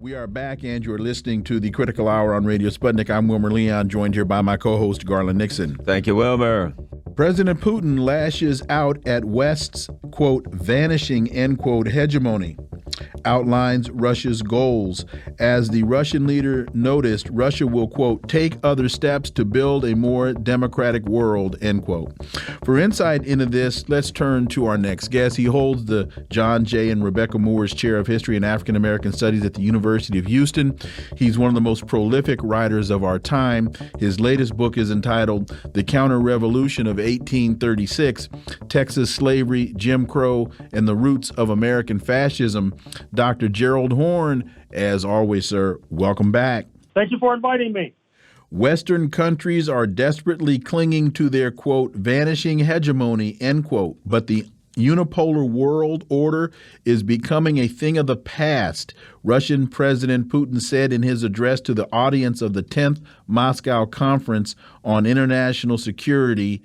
We are back, and you're listening to the Critical Hour on Radio Sputnik. I'm Wilmer Leon, joined here by my co-host, Garland Nixon. Thank you, Wilmer. President Putin lashes out at West's, quote, vanishing, end quote, hegemony, outlines Russia's goals. As the Russian leader noticed, Russia will, quote, take other steps to build a more democratic world, end quote. For insight into this, let's turn to our next guest. He holds the John J. and Rebecca Moores Chair of History and African American Studies at the University of Houston. He's one of the most prolific writers of our time. His latest book is entitled The Counter-Revolution of 1836, Texas Slavery, Jim Crow, and the Roots of American Fascism. Dr. Gerald Horne, as always, sir, welcome back. Thank you for inviting me. Western countries are desperately clinging to their, quote, vanishing hegemony, end quote, but the unipolar world order is becoming a thing of the past, Russian President Putin said in his address to the audience of the 10th Moscow Conference on International Security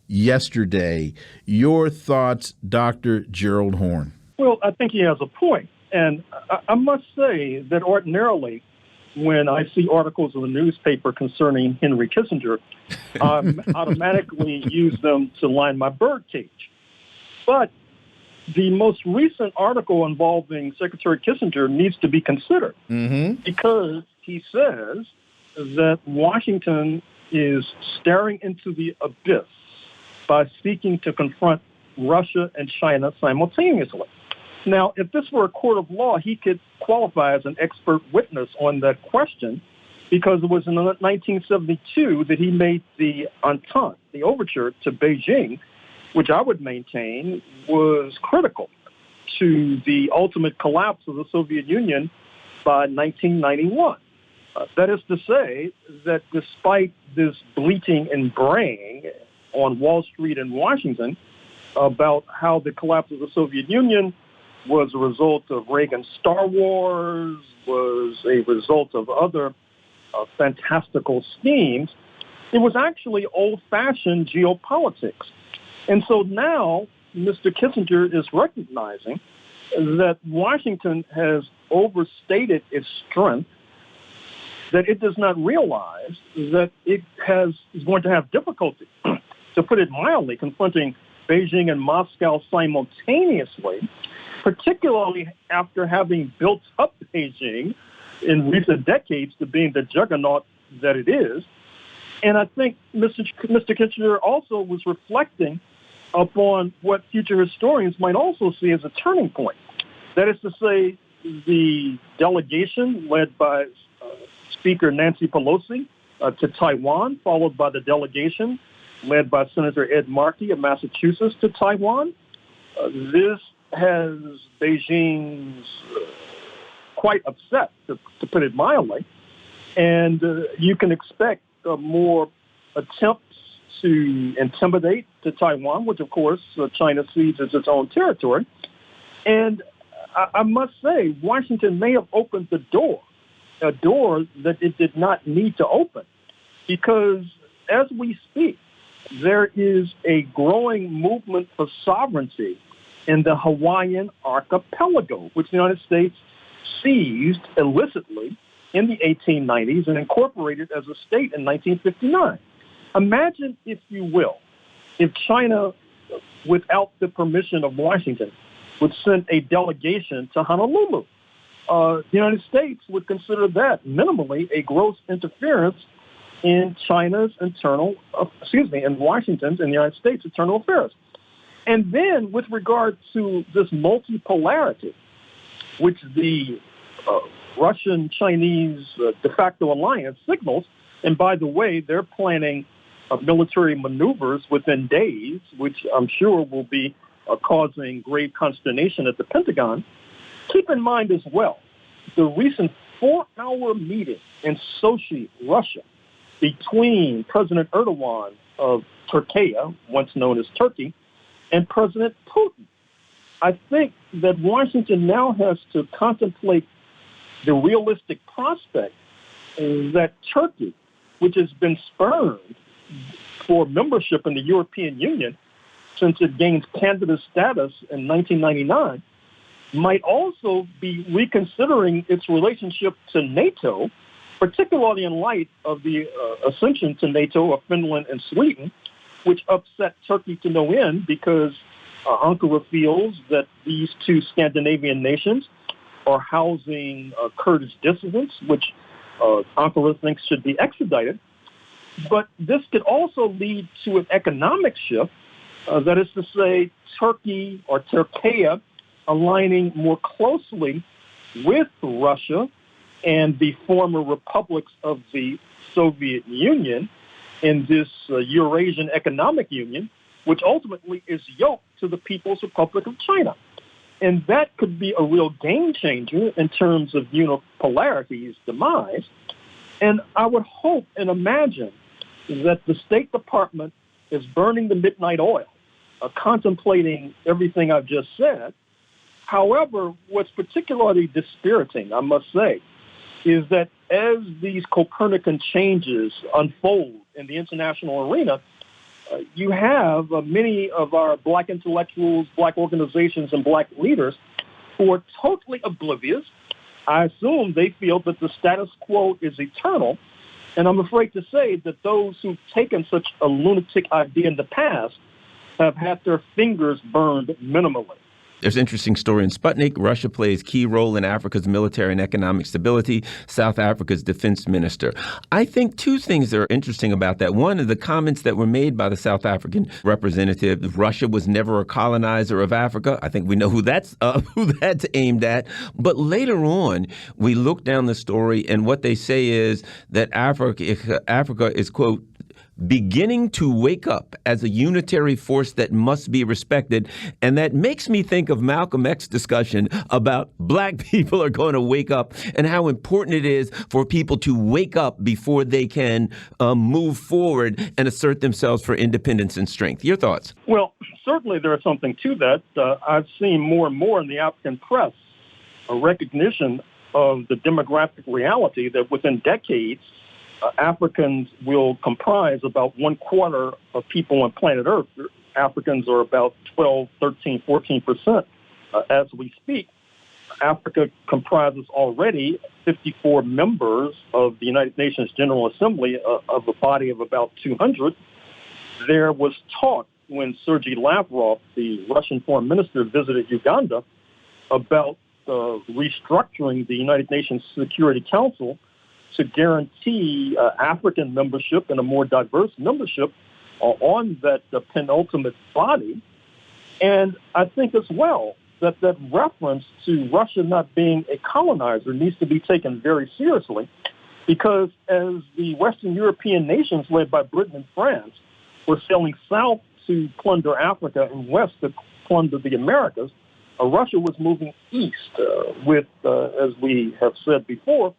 yesterday. Your thoughts, Dr. Gerald Horne? Well, I think he has a point. And I must say that ordinarily, when I see articles in the newspaper concerning Henry Kissinger, I automatically use them to line my birdcage. But the most recent article involving Secretary Kissinger needs to be considered because he says that Washington is staring into the abyss by seeking to confront Russia and China simultaneously. Now, if this were a court of law, he could qualify as an expert witness on that question because it was in 1972 that he made the entente, the overture to Beijing, which I would maintain was critical to the ultimate collapse of the Soviet Union by 1991. That is to say that despite this bleating and braying on Wall Street and Washington about how the collapse of the Soviet Union was a result of Reagan's Star Wars, was a result of other fantastical schemes, it was actually old-fashioned geopolitics. And so now Mr. Kissinger is recognizing that Washington has overstated its strength, that it does not realize that it is going to have difficulty, to put it mildly, confronting Beijing and Moscow simultaneously, particularly after having built up Beijing in recent decades to being the juggernaut that it is. And I think Mr. Kissinger also was reflecting upon what future historians might also see as a turning point. That is to say, the delegation led by Speaker Nancy Pelosi to Taiwan, followed by the delegation led by Senator Ed Markey of Massachusetts to Taiwan. This has Beijing's quite upset, to put it mildly. And you can expect more attempts to intimidate to Taiwan, which, of course, China sees as its own territory. And I must say, Washington may have opened the door, a door that it did not need to open, because as we speak, there is a growing movement for sovereignty in the Hawaiian archipelago, which the United States seized illicitly in the 1890s and incorporated as a state in 1959. Imagine, if you will, if China, without the permission of Washington, would send a delegation to Honolulu. The United States would consider that minimally a gross interference in China's in Washington's and the United States' internal affairs. And then with regard to this multipolarity, which the Russian-Chinese de facto alliance signals, and by the way, they're planning military maneuvers within days, which I'm sure will be causing grave consternation at the Pentagon. Keep in mind as well, the recent 4-hour meeting in Sochi, Russia, between President Erdogan of Turkey, once known as Turkey, and President Putin. I think that Washington now has to contemplate the realistic prospect that Turkey, which has been spurned for membership in the European Union since it gained candidate status in 1999, might also be reconsidering its relationship to NATO, particularly in light of the ascension to NATO of Finland and Sweden, which upset Turkey to no end because Ankara feels that these two Scandinavian nations are housing Kurdish dissidents, which Ankara thinks should be extradited. But this could also lead to an economic shift, that is to say, Turkey or Turkey aligning more closely with Russia and the former republics of the Soviet Union in this Eurasian Economic Union, which ultimately is yoked to the People's Republic of China. And that could be a real game changer in terms of unipolarity's demise. And I would hope and imagine that the State Department is burning the midnight oil, contemplating everything I've just said. However, what's particularly dispiriting, I must say, is that as these Copernican changes unfold in the international arena, you have many of our black intellectuals, black organizations, and black leaders who are totally oblivious. I assume they feel that the status quo is eternal. And I'm afraid to say that those who've taken such a lunatic idea in the past have had their fingers burned minimally. There's an interesting story in Sputnik. Russia plays key role in Africa's military and economic stability. South Africa's defense minister. I think two things are interesting about that. One of the comments that were made by the South African representative, Russia was never a colonizer of Africa. I think we know who that's aimed at. But later on, we look down the story and what they say is that Africa is, quote, beginning to wake up as a unitary force that must be respected. And that makes me think of Malcolm X's discussion about black people are going to wake up and how important it is for people to wake up before they can move forward and assert themselves for independence and strength. Your thoughts? Well, certainly there is something to that. I've seen more and more in the African press a recognition of the demographic reality that within decades, Africans will comprise about 1/4 of people on planet Earth. Africans are about 12, 13, 14% as we speak. Africa comprises already 54 members of the United Nations General Assembly of a body of about 200. There was talk when Sergei Lavrov, the Russian foreign minister, visited Uganda about restructuring the United Nations Security Council to guarantee African membership and a more diverse membership on that penultimate body. And I think as well that that reference to Russia not being a colonizer needs to be taken very seriously, because as the Western European nations led by Britain and France were sailing south to plunder Africa and west to plunder the Americas, Russia was moving east with, as we have said before,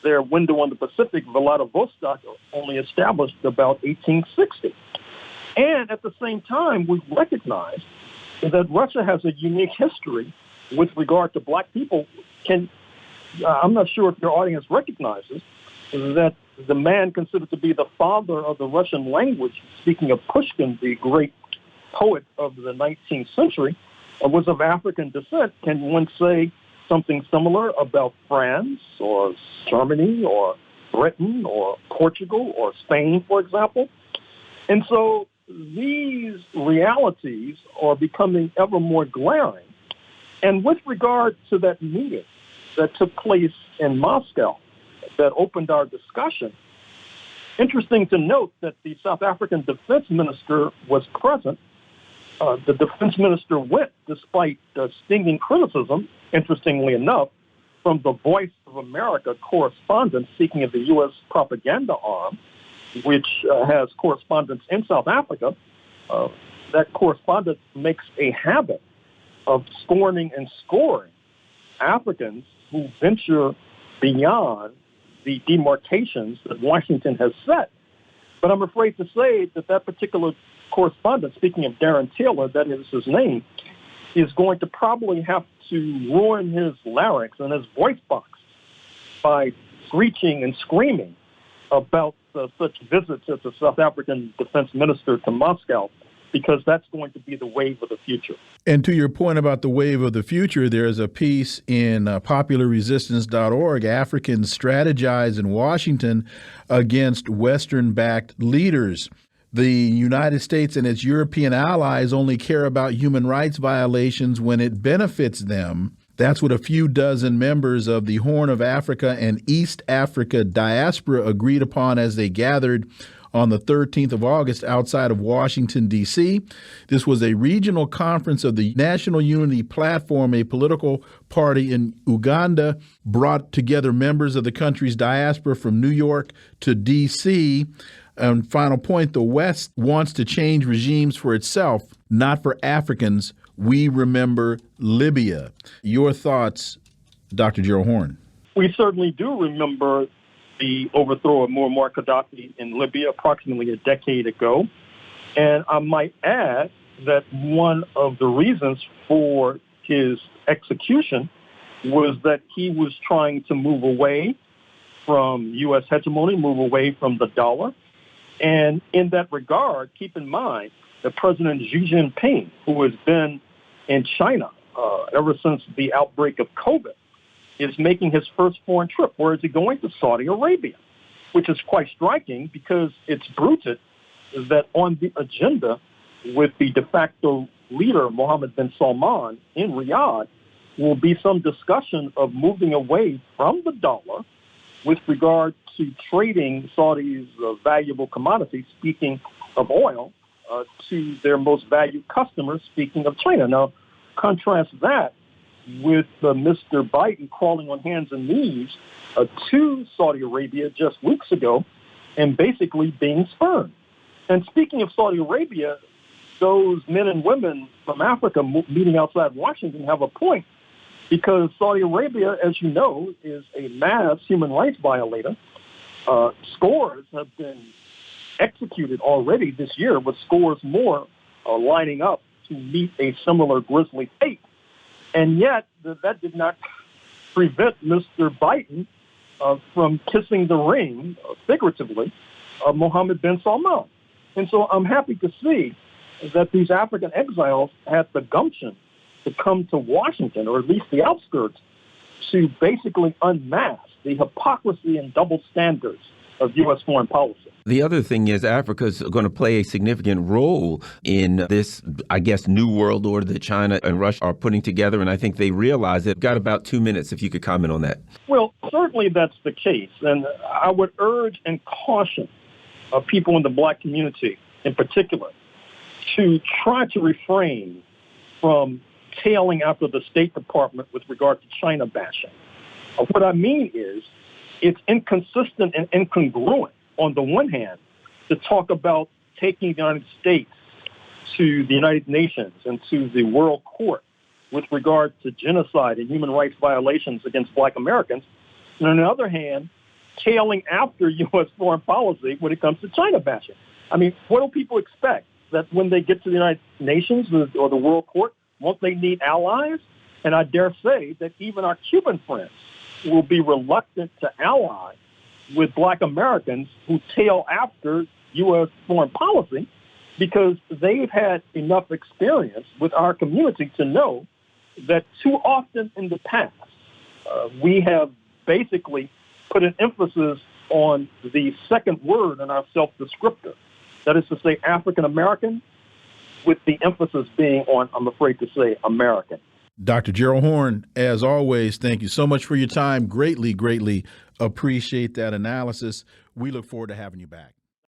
their window on the Pacific, Vladivostok, only established about 1860. And at the same time, we recognize that Russia has a unique history with regard to black people. I'm not sure if your audience recognizes that the man considered to be the father of the Russian language, speaking of Pushkin, the great poet of the 19th century, was of African descent. Can one say something similar about France or Germany or Britain or Portugal or Spain, for example? And so these realities are becoming ever more glaring. And with regard to that meeting that took place in Moscow that opened our discussion, interesting to note that the South African defense minister was present. The defense minister went despite stinging criticism, interestingly enough, from the Voice of America correspondent speaking of the U.S. propaganda arm, which has correspondents in South Africa. That correspondent makes a habit of scorning and scoring Africans who venture beyond the demarcations that Washington has set. But I'm afraid to say that that particular correspondent, speaking of Darren Taylor, that is his name, is going to probably have to ruin his larynx and his voice box by screeching and screaming about such visits as the South African defense minister to Moscow because that's going to be the wave of the future. And to your point about the wave of the future, there's a piece in popularresistance.org, Africans strategize in Washington against Western-backed leaders. The United States and its European allies only care about human rights violations when it benefits them. That's what a few dozen members of the Horn of Africa and East Africa diaspora agreed upon as they gathered on the 13th of August outside of Washington, D.C. This was a regional conference of the National Unity Platform, a political party in Uganda, brought together members of the country's diaspora from New York to D.C. And final point, the West wants to change regimes for itself, not for Africans. We remember Libya. Your thoughts, Dr. Gerald Horne? We certainly do remember the overthrow of Muammar Gaddafi in Libya approximately a decade ago. And I might add that one of the reasons for his execution was that he was trying to move away from U.S. hegemony, move away from the dollar. And in that regard, keep in mind that President Xi Jinping, who has been in China ever since the outbreak of COVID, is making his first foreign trip. Where is he going? To Saudi Arabia, which is quite striking because it's bruited that on the agenda with the de facto leader, Mohammed bin Salman, in Riyadh, will be some discussion of moving away from the dollar with regard to trading Saudi's valuable commodities, speaking of oil, to their most valued customers, speaking of China. Now, contrast that with Mr. Biden crawling on hands and knees to Saudi Arabia just weeks ago and basically being spurned. And speaking of Saudi Arabia, those men and women from Africa meeting outside Washington have a point, because Saudi Arabia, as you know, is a mass human rights violator. Scores have been executed already this year, with scores more lining up to meet a similar grisly fate. And yet, that did not prevent Mr. Biden from kissing the ring, figuratively, of Mohammed bin Salman. And so I'm happy to see that these African exiles had the gumption to come to Washington, or at least the outskirts, to basically unmask the hypocrisy and double standards of U.S. foreign policy. The other thing is Africa's going to play a significant role in this, I guess, new world order that China and Russia are putting together, and I think they realize it. Got about 2 minutes if you could comment on that. Well, certainly that's the case, and I would urge and caution people in the black community in particular to try to refrain from tailing after the State Department with regard to China bashing. What I mean is it's inconsistent and incongruent, on the one hand, to talk about taking the United States to the United Nations and to the World Court with regard to genocide and human rights violations against black Americans, and on the other hand, tailing after U.S. foreign policy when it comes to China bashing. I mean, what do people expect? That when they get to the United Nations or the World Court, won't they need allies? And I dare say that even our Cuban friends will be reluctant to ally with black Americans who tail after U.S. foreign policy, because they've had enough experience with our community to know that too often in the past, we have basically put an emphasis on the second word in our self-descriptor. That is to say, African American, with the emphasis being on, I'm afraid to say, American. Dr. Gerald Horne, as always, thank you so much for your time. Greatly, greatly appreciate that analysis. We look forward to having you back.